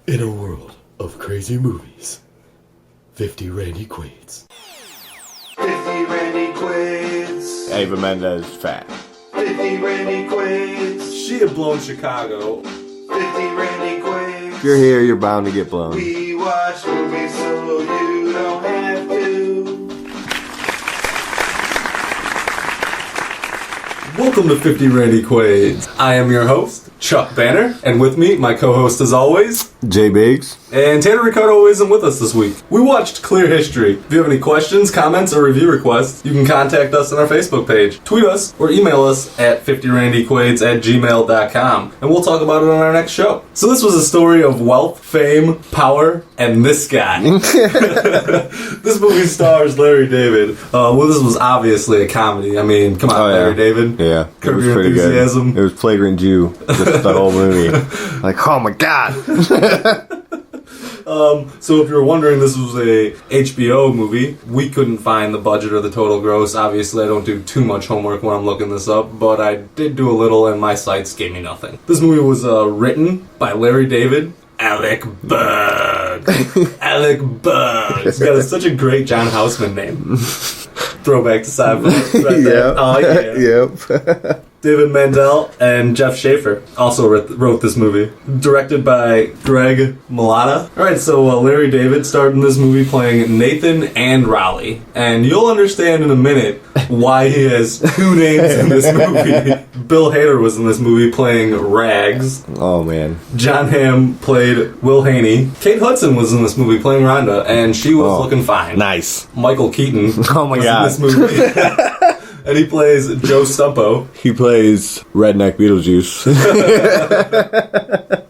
In a world of crazy movies, 50 Randy Quaid's. 50 Randy Quaid's. Ava Mendes fat. 50 Randy Quaid's. She had blown Chicago. 50 Randy Quaid's. If you're here, you're bound to get blown. We watch movies so you don't have to. Welcome to 50 Randy Quaid's. I am your host, Chuck Banner, and with me, my co-host as always, Jay Biggs. and Tanner Ricardo isn't with us this week. We watched Clear History. If you have any questions, comments, or review requests, you can contact us on our Facebook page, tweet us, or email us at 50randyquaids@gmail.com, and we'll talk about it on our next show. So this was a story of wealth, fame, power, and this guy. This movie stars Larry David. Well, this was obviously a comedy. I mean, come on, Larry David. Yeah, it Curb was Your pretty Enthusiasm. good. It was Flagrant Jew, just the whole movie. Like, oh my god. So if you're wondering, this was a HBO movie. We couldn't find the budget or the total gross. Obviously, I don't do too much homework when I'm looking this up, but I did do a little, and my sites gave me nothing. This movie was written by Larry David, Alec Berg. Alec Berg. He's got such a great John Houseman name. Throwback to Seinfeld. Right there. Oh, yeah. Yep. David Mandel and Jeff Schaefer also wrote this movie. Directed by Greg Malata. Alright, so Larry David starred in this movie playing Nathan and Raleigh. And you'll understand in a minute why he has two names in this movie. Bill Hader was in this movie playing Rags. Oh man. John Hamm played Will Haney. Kate Hudson was in this movie playing Rhonda, and she was looking fine. Nice. Michael Keaton Oh my was god. in this movie. And he plays Joe Stumpo. He plays Redneck Beetlejuice.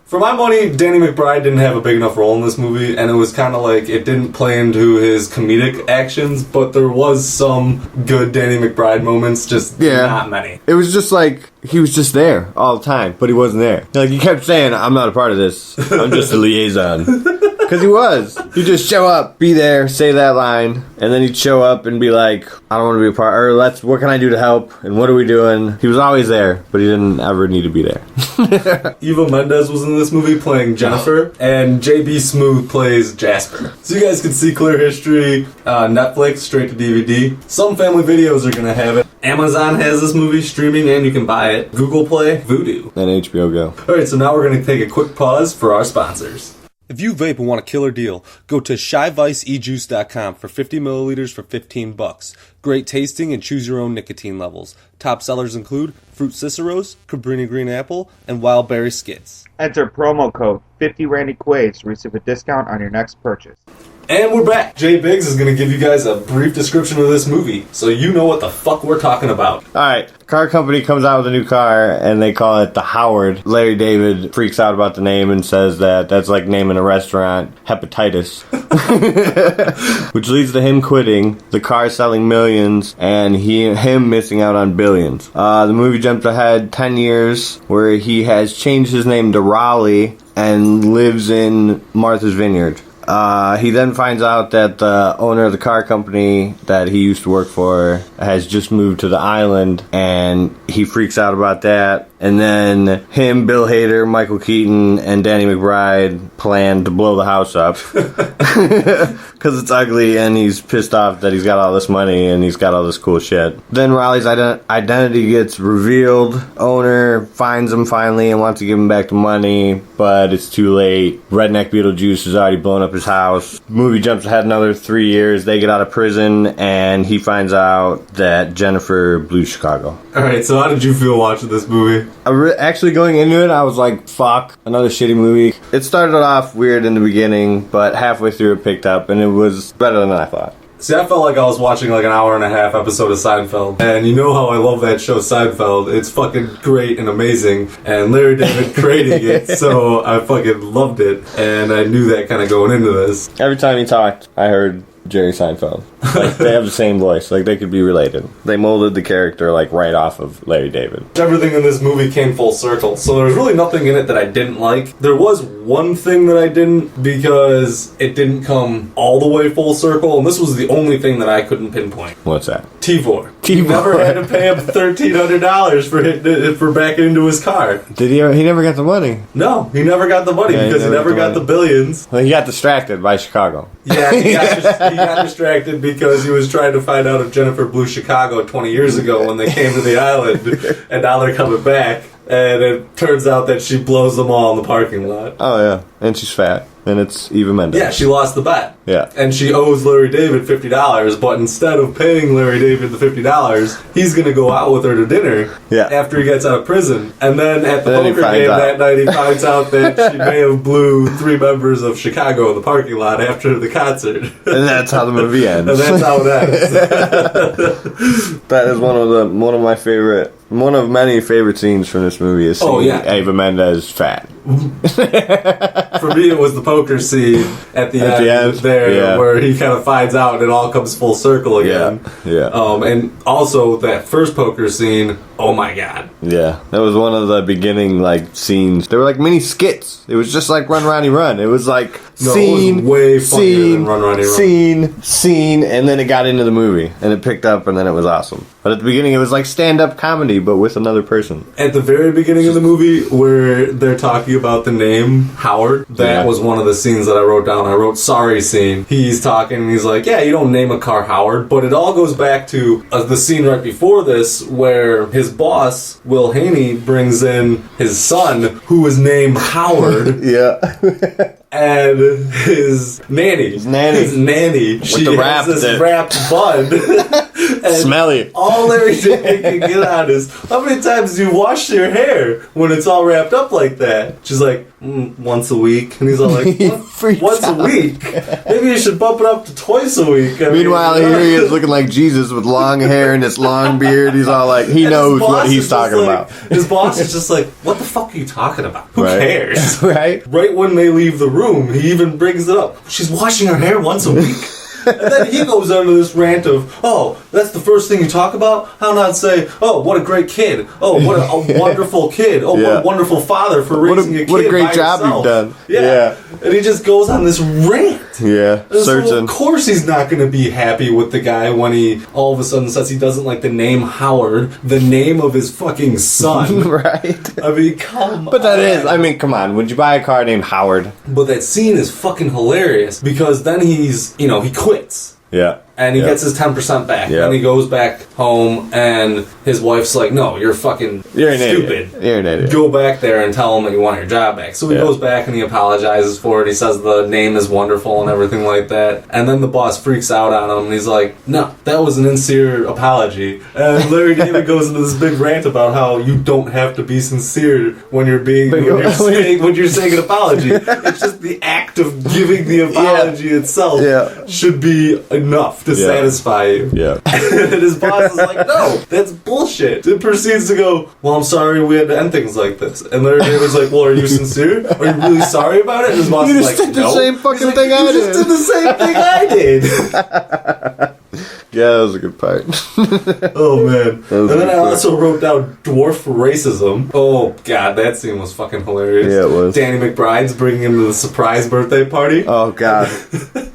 For my money, Danny McBride didn't have a big enough role in this movie, and it was kind of like it didn't play into his comedic actions, but there was some good Danny McBride moments, just not many. It was just like he was just there all the time, but he wasn't there. Like he kept saying, "I'm not a part of this. I'm just a liaison." Because he was. He'd just show up, be there, say that line, and then he'd show up and be like, I don't want to be a part, or what can I do to help, and what are we doing? He was always there, but he didn't ever need to be there. Eva Mendes was in this movie playing Jennifer, and J.B. Smoove plays Jasper. So you guys can see Clear History, Netflix, straight to DVD. Some family videos are going to have it. Amazon has this movie streaming, and you can buy it. Google Play, Vudu. And HBO Go. Alright, so now we're going to take a quick pause for our sponsors. If you vape and want a killer deal, go to shyviceejuice.com for 50 milliliters for $15. Great tasting and choose your own nicotine levels. Top sellers include Fruit Ciceros, Cabrini Green Apple, and Wild Berry Skits. Enter promo code 50RandyQuaid to receive a discount on your next purchase. And we're back. Jay Biggs is going to give you guys a brief description of this movie, so you know what the fuck we're talking about. Alright, car company comes out with a new car, and they call it the Howard. Larry David freaks out about the name and says that that's like naming a restaurant Hepatitis. Which leads to him quitting, the car selling millions, and him missing out on billions. The movie jumps ahead 10 years, where he has changed his name to Raleigh and lives in Martha's Vineyard. He then finds out that the owner of the car company that he used to work for has just moved to the island, and he freaks out about that. And then him, Bill Hader, Michael Keaton, and Danny McBride plan to blow the house up. Because it's ugly, and he's pissed off that he's got all this money and he's got all this cool shit. Then Raleigh's identity gets revealed. Owner finds him finally and wants to give him back the money, but it's too late. Redneck Beetlejuice has already blown up his house. Movie jumps ahead another 3 years. They get out of prison, and he finds out that Jennifer blew Chicago. Alright, so how did you feel watching this movie? Actually, going into it, I was like, fuck, another shitty movie. It started off weird in the beginning, but halfway through it picked up, and it was better than I thought. See, I felt like I was watching like an hour and a half episode of Seinfeld. And you know how I love that show, Seinfeld. It's fucking great and amazing. And Larry David creating it, so I fucking loved it. And I knew that kind of going into this. Every time he talked, I heard Jerry Seinfeld. Like, they have the same voice. Like, they could be related. They molded the character, like, right off of Larry David. Everything in this movie came full circle, so there was really nothing in it that I didn't like. There was one thing that I didn't, because it didn't come all the way full circle, and this was the only thing that I couldn't pinpoint. What's that? T-Vor. He T-Vor. never had to pay him $1,300 for backing into his car. Did he? He never got the money. No, he never got the money Yeah, he because he never never got got the the billions. Well, he got distracted by Chicago. Yeah, he got distracted because he was trying to find out if Jennifer blew Chicago 20 years ago when they came to the island, and now they're coming back, and it turns out that she blows them all in the parking lot. Oh yeah, and she's fat, and it's Eva Mendes. Yeah, she lost the bet. Yeah. And she owes Larry David $50, but instead of paying Larry David the $50, he's going to go out with her to dinner Yeah. after he gets out of prison. And then at the And then he poker finds game out. that night, he finds out that she may have blew 3 members of Chicago in the parking lot after the concert. And that's how the movie ends. And that's how it ends. That is one of my favorite, one of many favorite scenes from this movie is seeing Oh, yeah. Eva Mendes fat. For me, it was the poker scene at the end there, yeah. where he kind of finds out and it all comes full circle again. Yeah. And also that first poker scene, oh my god. Yeah, that was one of the beginning like scenes. They were like mini skits. It was just like Run Ronnie Run. It was like No, it scene, was way funnier scene, than Run Ronnie Run. scene, and then it got into the movie and it picked up and then it was awesome. But at the beginning it was like stand-up comedy but with another person. At the very beginning of the movie, where they're talking about the name Howard, that Yeah. was one of the scenes that I wrote down. I wrote sorry scene. He's talking and he's like, yeah, you don't name a car Howard, but it all goes back to the scene right before this where his boss, Will Haney, brings in his son, who is named Howard, Yeah. and his nanny. His nanny. She the has wrap this that- wrapped bun. And Smelly. all Larry David can get out is, how many times do you wash your hair when it's all wrapped up like that? She's like, once a week. And he's all like, He "What? freaks Once out. a week? Maybe you should bump it up to twice a week. I mean, Meanwhile, here he is looking like Jesus with long hair and this long beard. He's all like, he And his knows boss what is he's just talking like- about. His boss is just like, what the fuck are you talking about? Who Right. cares? Right? Right when they leave the room, he even brings it up. She's washing her hair once a week. And then he goes under this rant of, oh, that's the first thing you talk about? How not say, oh, what a great kid. Oh, what a wonderful kid. Oh, what Yeah. a wonderful father for raising a kid. what a great by job himself. you've done. Yeah. And he just goes on this rant. Yeah, And so, searching. of course he's not going to be happy with the guy when he all of a sudden says he doesn't like the name Howard, the name of his fucking son. Right? I mean, come on. But that is, I mean, come on. Would you buy a car named Howard? But that scene is fucking hilarious because then he's, he quits. Yeah. And he Yeah. gets his 10% back. Yeah. And he goes back home and his wife's like, no, you're fucking You're an stupid. idiot. You're an idiot. Go back there and tell him that you want your job back. So he Yeah. goes back and he apologizes for it. He says the name is wonderful and everything like that. And then the boss freaks out on him and he's like, no, that was an insincere apology. And Larry David goes into this big rant about how you don't have to be sincere when you're when you're saying an apology. It's just the act of giving the apology itself Yeah. should be enough to Yeah. satisfy you. Yeah. And his boss is like, no, that's bullshit. It proceeds to go, well, I'm sorry we had to end things like this. And Larry David's like, well, are you sincere? Are you really sorry about it? And his boss You is just like, did the no. same fucking He's like, thing I you did." just did the same thing I did. Yeah, that was a good part. Oh, man. was And then good I part. also wrote down dwarf racism. Oh, God, that scene was fucking hilarious. Yeah, it was. Danny McBride's bringing him to the surprise birthday party. Oh god.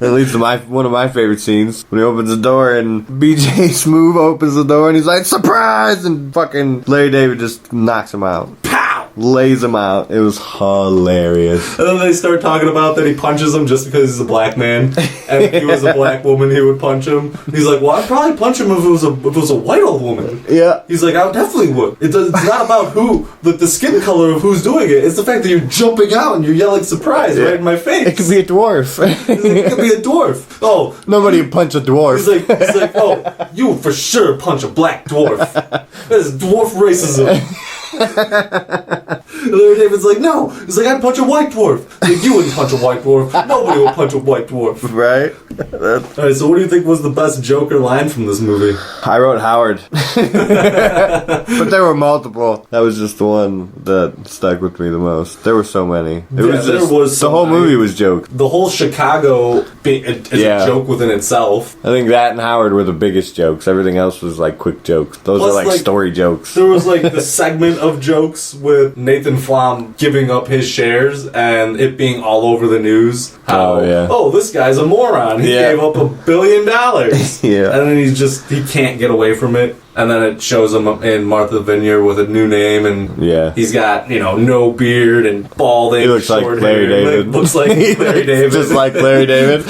That leads to one of my favorite scenes when he opens the door and BJ Smoove opens the door and he's like, surprise! And fucking Larry David just knocks him out. Pow! Lays him out. It was hilarious. And then they start talking about that he punches him just because he's a black man. And if he was a black woman, he would punch him. And he's like, well, I'd probably punch him if it was a white old woman. Yeah. He's like, I definitely would. It's not about who, the skin color of who's doing it. It's the fact that you're jumping out and you're yelling surprise right in my face. It could be a dwarf. It could be a dwarf. Oh, Nobody would punch a dwarf. he's like, oh, you would for sure punch a black dwarf. That's dwarf racism. Larry David's like, no. He's like, I'd punch a white dwarf. He's like, you wouldn't punch a white dwarf. Nobody would punch a white dwarf. Right? Alright, so what do you think was the best Joker line from this movie? I wrote Howard. But there were multiple. That was just the one that stuck with me the most. There were so many. It Yeah, was there just, was the so whole many. movie was joke. The whole Chicago is Yeah. a joke within itself. I think that and Howard were the biggest jokes. Everything else was like quick jokes. Those Plus, are like like, story jokes. There was like the segment of jokes with Nathan Flom giving up his shares and it being all over the news. How, oh, this guy's a moron. He gave up $1 billion. Yeah. And then he can't get away from it. And then it shows him in Martha Vineyard with a new name, and he's got, no beard and balding. He looks like Larry David. Looks like Larry David. Just like Larry David.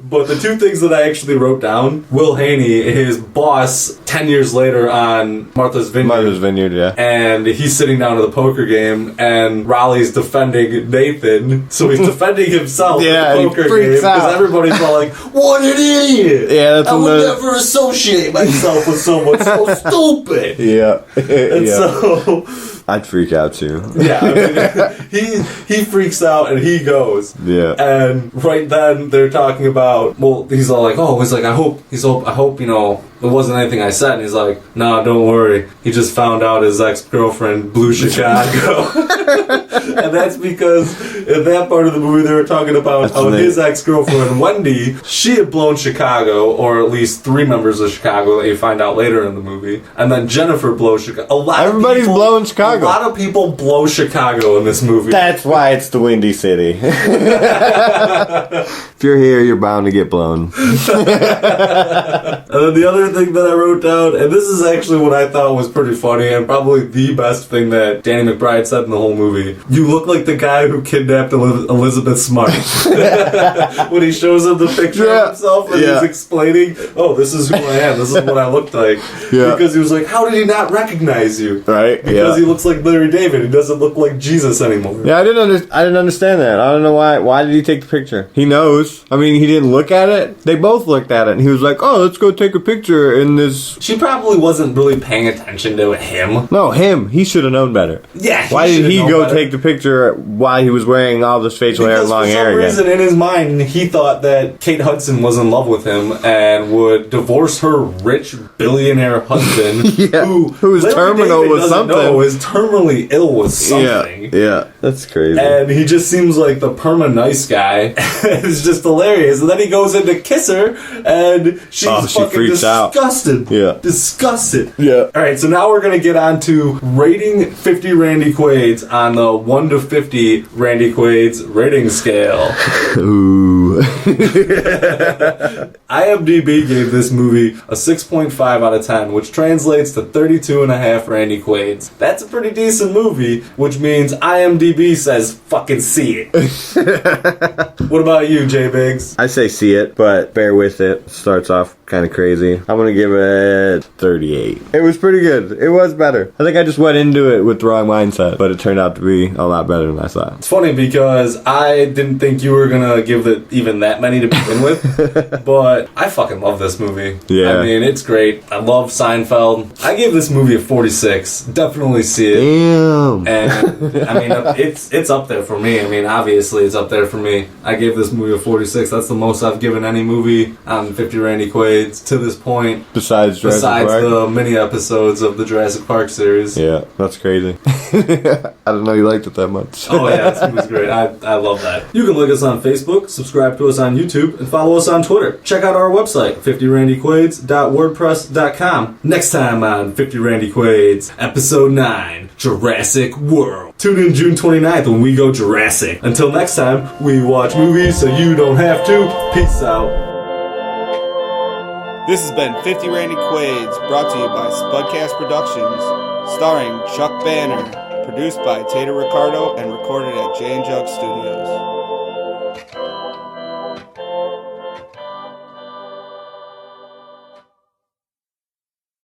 But the two things that I actually wrote down, Will Haney, his boss, 10 years later on Martha's Vineyard. Martha's Vineyard, yeah. And he's sitting down at the poker game, and Raleigh's defending Nathan, so he's defending himself at the poker game, because everybody's all like, what an idiot! Yeah, that's I would never associate myself with someone so stupid! Yeah. And so... I'd freak out too. Yeah, I mean, he freaks out and he goes. Yeah. And right then they're talking about, he's all like, I hope, it wasn't anything I said. And he's like, nah, don't worry. He just found out his ex-girlfriend blew Chicago. And that's because in that part of the movie they were talking about how his ex-girlfriend, Wendy, she had blown Chicago, or at least 3 members of Chicago that you find out later in the movie. And then Jennifer blows Chicago. Everybody's blowing Chicago. A lot of people blow Chicago in this movie. That's why it's the Windy City. If you're here, you're bound to get blown. And then the other thing that I wrote down, and this is actually what I thought was pretty funny, and probably the best thing that Danny McBride said in the whole movie. You look like the guy who kidnapped Elizabeth Smart. When he shows him the picture of himself and he's explaining, oh, this is who I am, this is what I looked like. Because he was like, how did he not recognize you? Right. Because he looks like Larry David. He doesn't look like Jesus anymore. Yeah, I didn't understand that. I don't know why. Why did he take the picture? He knows. I mean, he didn't look at it. They both looked at it, and he was like, "Oh, let's go take a picture in this." She probably wasn't really paying attention to him. No, him. He should have known better. Yeah. Why did he go take the picture while he was wearing all this facial hair and long hair again? For some reason, in his mind, he thought that Kate Hudson was in love with him and would divorce her rich billionaire husband, who is terminal with something. Is terminally ill with something. Yeah, that's crazy. And he just seems like the perma nice guy. It's just hilarious. And then he goes in to kiss her, and she fucking disgusted. Yeah. Disgusted. Yeah. Alright, so now we're going to get on to rating 50 Randy Quaid's on the 1 to 50 Randy Quaid's rating scale. Ooh. IMDb gave this movie a 6.5 out of 10, which translates to 32.5 Randy Quaid's. That's a pretty decent movie, which means IMDb says fucking see it. What about you, J Biggs? I say see it, but bear with it. Starts off kind of crazy. I'm gonna give it 38. It was pretty good. It was better. I think I just went into it with the wrong mindset, but it turned out to be a lot better than I thought. It's funny because I didn't think you were gonna give it even that many to begin with, but I fucking love this movie. Yeah. I mean, it's great. I love Seinfeld. I gave this movie a 46. Definitely see it. Damn. And I mean, it's up there for me. I mean, obviously it's up there for me. I gave this movie a 46. That's the most I've given any movie on 50 Randy Quaid's to this point. Besides the mini episodes of the Jurassic Park series. Yeah, that's crazy. I didn't know you liked it that much. Oh yeah, this movie's great. I love that. You can like us on Facebook, subscribe to us on YouTube, and follow us on Twitter. Check out our website, 50randyquaids.wordpress.com. Next time on 50 Randy Quaids, Episode 9, Jurassic World. Tune in June 29th when we go Jurassic. Until next time, we watch movies so you don't have to. Peace out. This has been 50 Randy Quaids, brought to you by Spudcast Productions, starring Chuck Banner, produced by Tater Ricardo and recorded at J and Jug Studios.